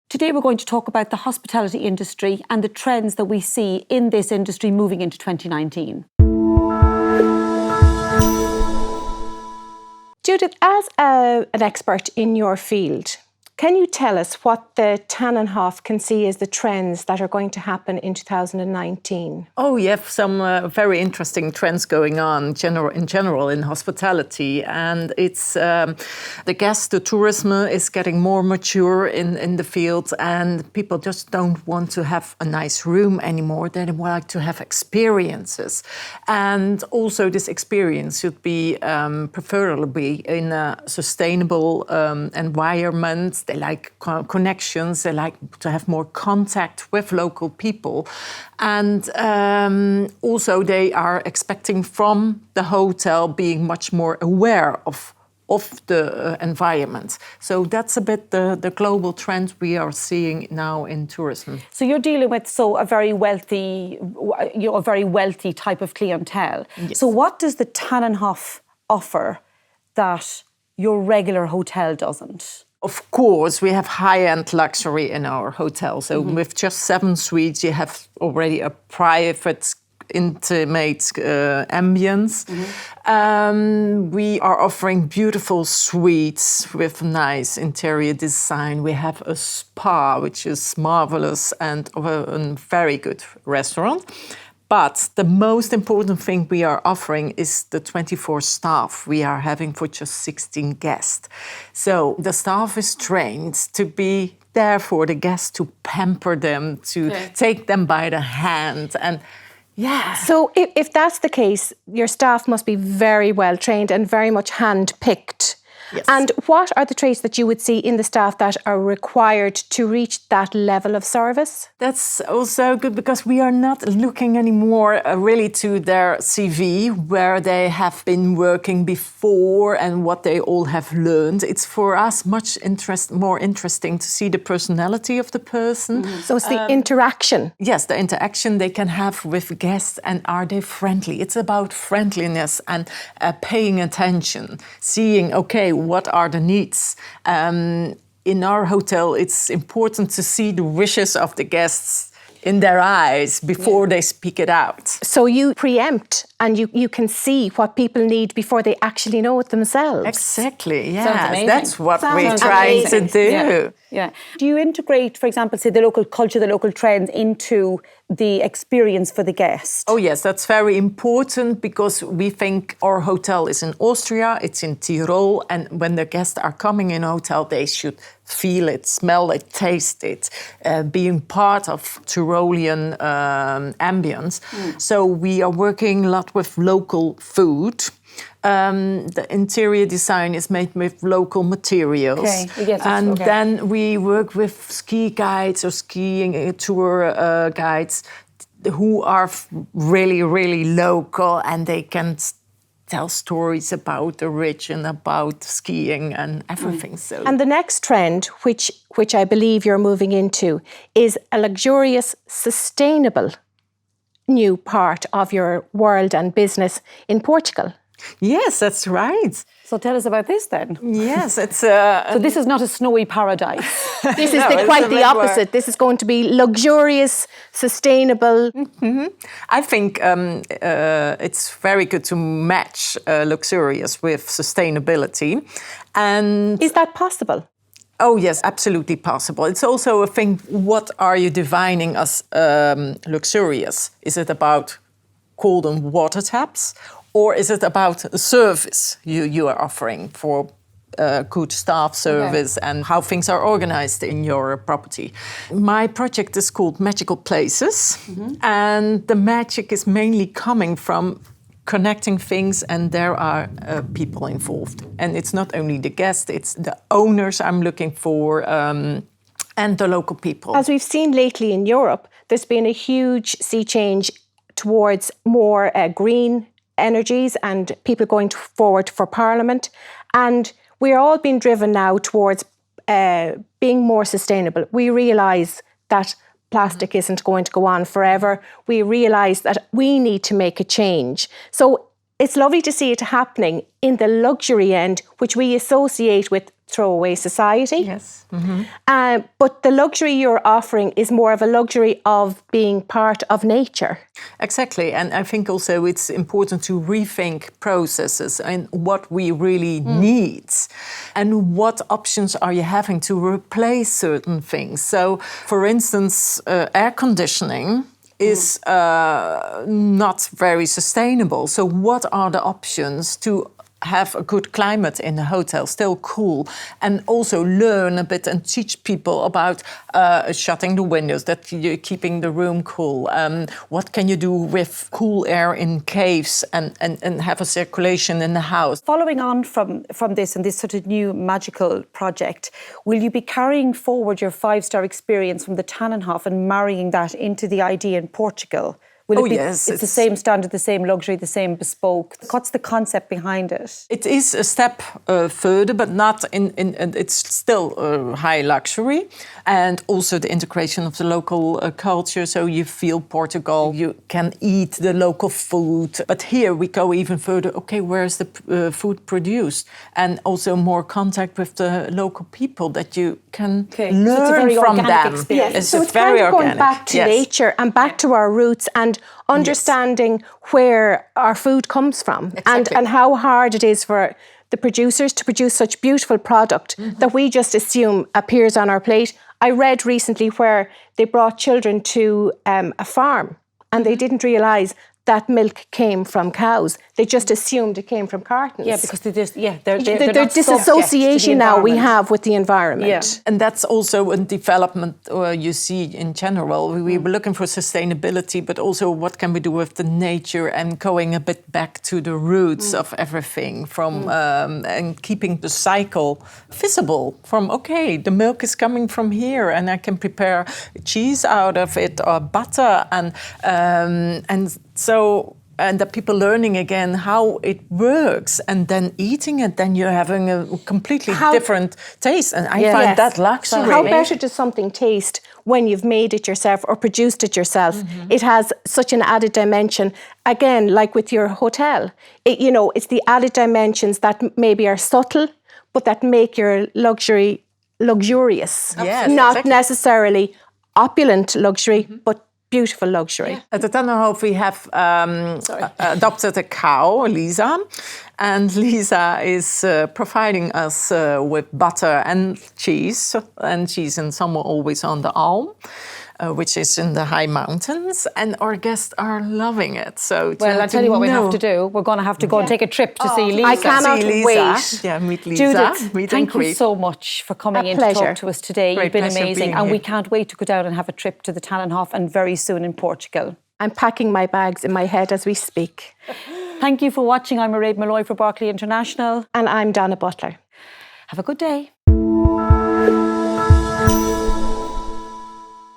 Today we're going to talk about the hospitality industry and the trends that we see in this industry moving into 2019. Judith, as an expert in your field, can you tell us what the Tannenhof can see as the trends that are going to happen in 2019? Oh, you have some very interesting trends going on in general in hospitality. And it's the tourism is getting more mature in the field, and people just don't want to have a nice room anymore. They like to have experiences. And also this experience should be preferably in a sustainable environment. They like connections, they like to have more contact with local people. And also they are expecting from the hotel being much more aware of the environment. So that's a bit the global trend we are seeing now in tourism. So you're dealing with a very wealthy type of clientele. Yes. So what does the Tannenhof offer that your regular hotel doesn't? Of course, we have high-end luxury in our hotel. So with just 7 suites, you have already a private, intimate ambience. We are offering beautiful suites with nice interior design. We have a spa, which is marvelous, and a very good restaurant. But the most important thing we are offering is the 24 staff we are having for just 16 guests. So the staff is trained to be there for the guests, to pamper them, to take them by the hand. And yeah. So if that's the case, your staff must be very well trained and very much hand-picked. Yes. And what are the traits that you would see in the staff that are required to reach that level of service? That's also good, because we are not looking anymore really to their CV, where they have been working before and what they all have learned. It's for us much more interesting to see the personality of the person. So it's the interaction. Yes, the interaction they can have with guests, and are they friendly? It's about friendliness and paying attention, seeing, okay, what are the needs? In our hotel, it's important to see the wishes of the guests in their eyes before they speak it out. So you preempt and you can see what people need before they actually know it themselves. Exactly, Sounds yes. amazing. That's what we're Sounds trying to amazing. do. Yeah. Do you integrate, for example, say the local culture, the local trends into the experience for the guest? Oh yes, that's very important, because we think our hotel is in Austria, it's in Tyrol, and when the guests are coming in a hotel, they should feel it, smell it, taste it, being part of Tyrolean ambience. So we are working a lot with local food. The interior design is made with local materials. Okay, we get it. And Okay. then we work with ski guides or skiing tour guides who are really, really local, and they can tell stories about the region, about skiing and everything. So. And the next trend, which I believe you're moving into, is a luxurious, sustainable new part of your world and business in Portugal. Yes, that's right. So tell us about this then. Yes, it's... So this is not a snowy paradise. This is No, quite it's a the bit more- opposite. This is going to be luxurious, sustainable. I think it's very good to match luxurious with sustainability. And Is that possible? oh yes, absolutely possible. It's also a thing, what are you defining as luxurious? Is it about cold and water taps? Or is it about the service you are offering for good staff service and how things are organized in your property? My project is called Magical Places, and the magic is mainly coming from connecting things, and there are people involved. And it's not only the guests, it's the owners I'm looking for, and the local people. As we've seen lately in Europe, there's been a huge sea change towards more green energies and people going forward for Parliament. And we're all being driven now towards being more sustainable. We realise that plastic isn't going to go on forever. We realise that we need to make a change. So it's lovely to see it happening in the luxury end, which we associate with throwaway society. Yes. But the luxury you're offering is more of a luxury of being part of nature. Exactly. And I think also it's important to rethink processes and what we really need and what options are you having to replace certain things. So, for instance, air conditioning is not very sustainable. So what are the options to have a good climate in the hotel, still cool, and also learn a bit and teach people about shutting the windows, that you're keeping the room cool. What can you do with cool air in caves and have a circulation in the house? Following on from this and this sort of new magical project, will you be carrying forward your 5-star experience from the Tannenhof and marrying that into the idea in Portugal? Will it be, yes. It's the same standard, the same luxury, the same bespoke. What's the concept behind it? It is a step further, but not in it's still high luxury. And also the integration of the local culture. So you feel Portugal, you can eat the local food. But here we go even further. Okay, where's the food produced? And also more contact with the local people that you can learn from them. Yes. It's so it's very kind of organic. going back to nature and back to our roots and understanding where our food comes from and how hard it is for the producers to produce such beautiful product that we just assume appears on our plate. I read recently where they brought children to a farm and they didn't realise that milk came from cows. They just assumed it came from cartons. Yeah, because they're the disassociation now we have with the environment. Yeah. And that's also a development you see in general. We were looking for sustainability, but also what can we do with the nature and going a bit back to the roots of everything from and keeping the cycle visible from, okay, the milk is coming from here and I can prepare cheese out of it or butter and so the people learning again how it works and then eating it, then you're having a completely different taste. And I find that luxury. How better does something taste when you've made it yourself or produced it yourself? It has such an added dimension. Again, like with your hotel, it's the added dimensions that maybe are subtle, but that make your luxury luxurious. Yes, not necessarily opulent luxury, but beautiful luxury. Yeah. At the Tannenhof, we have adopted a cow, Lisa, and Lisa is providing us with butter and cheese in summer always on the Alm, which is in the high mountains, and our guests are loving it. So, I'll tell you what we have to do. We're going to have to go and take a trip to see Lisa. I cannot wait. Yeah, meet Lisa. Judith, thank you so much for coming in to talk to us today. You've been amazing, and we can't wait to go down and have a trip to the Tannenhof and very soon in Portugal. I'm packing my bags in my head as we speak. Thank you for watching. I'm Mairead Malloy for Berkeley International. And I'm Donna Butler. Have a good day.